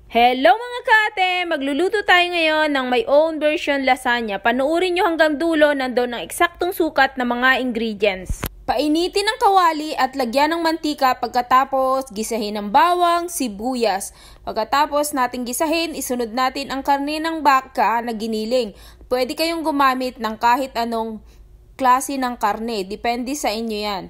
Hello mga kaate! Magluluto tayo ngayon ng my own version lasagna. Panuorin nyo hanggang dulo, nandoon ang eksaktong sukat ng mga ingredients. Painitin ang kawali at lagyan ng mantika, pagkatapos gisahin ng bawang, sibuyas. Pagkatapos nating gisahin, isunod natin ang karne ng baka na giniling. Pwede kayong gumamit ng kahit anong klase ng karne, depende sa inyo yan.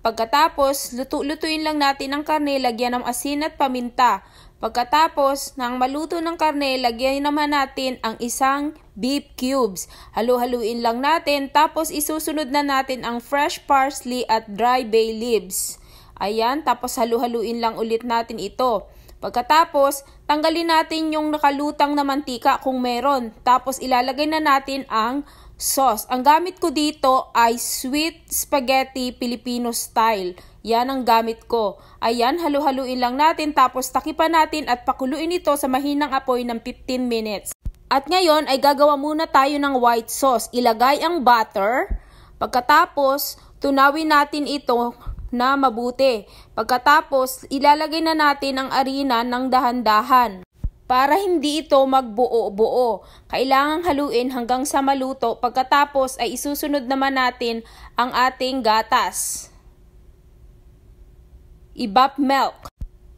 Pagkatapos, lutuin lang natin ang karne, lagyan ng asin at paminta. Pagkatapos ng maluto ng karne, lagyan naman natin ang isang beef cubes. Halu-haluin lang natin, tapos isusunod na natin ang fresh parsley at dry bay leaves. Ayan, tapos halu-haluin lang ulit natin ito. Pagkatapos, tanggalin natin yung nakalutang na mantika kung meron. Tapos ilalagay na natin ang sauce. Ang gamit ko dito ay sweet spaghetti Filipino style. Yan ang gamit ko. Ayan, halu-haluin lang natin, tapos takipan natin at pakuluin ito sa mahinang apoy ng 15 minutes. At ngayon ay gagawa muna tayo ng white sauce. Ilagay ang butter. Pagkatapos, tunawin natin ito na mabuti. Pagkatapos, ilalagay na natin ang harina ng dahan-dahan. Para hindi ito magbuo-buo, kailangang haluin hanggang sa maluto. Pagkatapos ay isusunod naman natin ang ating gatas. Ibap milk.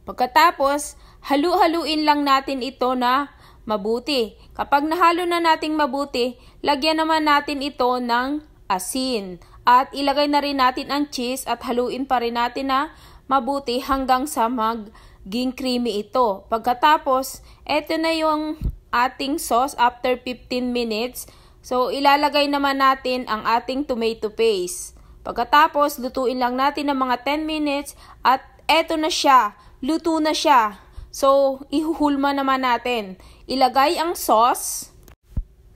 Pagkatapos, halu-haluin lang natin ito na mabuti. Kapag nahalo na nating mabuti, lagyan naman natin ito ng asin. At ilagay na rin natin ang cheese at haluin pa rin natin na mabuti hanggang sa maging creamy ito. Pagkatapos, eto na yung ating sauce after 15 minutes. So, ilalagay naman natin ang ating tomato paste. Pagkatapos, lutuin lang natin ng mga 10 minutes at eto na siya, luto na siya. So, ihuhulma naman natin. Ilagay ang sauce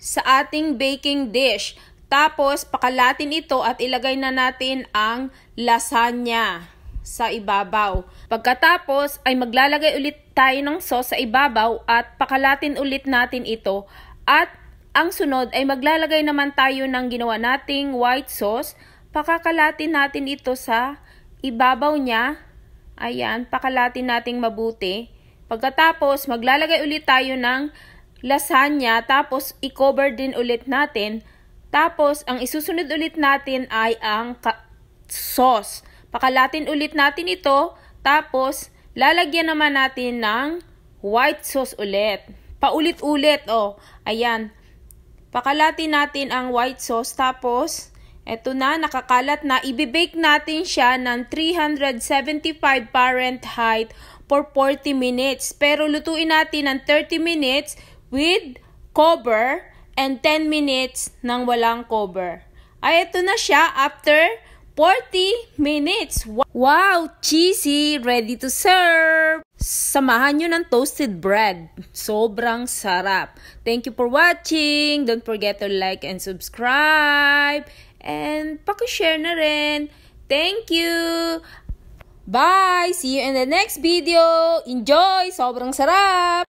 sa ating baking dish. Tapos, pakalatin ito at ilagay na natin ang lasagna sa ibabaw. Pagkatapos, ay maglalagay ulit tayo ng sauce sa ibabaw at pakalatin ulit natin ito. At ang sunod ay maglalagay naman tayo ng ginawa nating white sauce. Pakakalatin natin ito sa ibabaw niya. Ayan, pakalatin nating mabuti. Pagkatapos, maglalagay ulit tayo ng lasagna, tapos i-cover din ulit natin. Tapos, ang isusunod ulit natin ay ang sauce. Pakalatin ulit natin ito, tapos lalagyan naman natin ng white sauce ulit. Paulit-ulit, oh. Ayan. Pakalatin natin ang white sauce, tapos eto na, nakakalat na. Ibibake natin siya ng 375 Fahrenheit for 40 minutes. Pero lutuin natin ng 30 minutes with cover and 10 minutes ng walang cover. Ay, eto na siya after 40 minutes. Wow! Cheesy! Ready to serve! Samahan nyo ng toasted bread. Sobrang sarap. Thank you for watching. Don't forget to like and subscribe. And paki-share na rin. Thank you! Bye! See you in the next video! Enjoy! Sobrang sarap!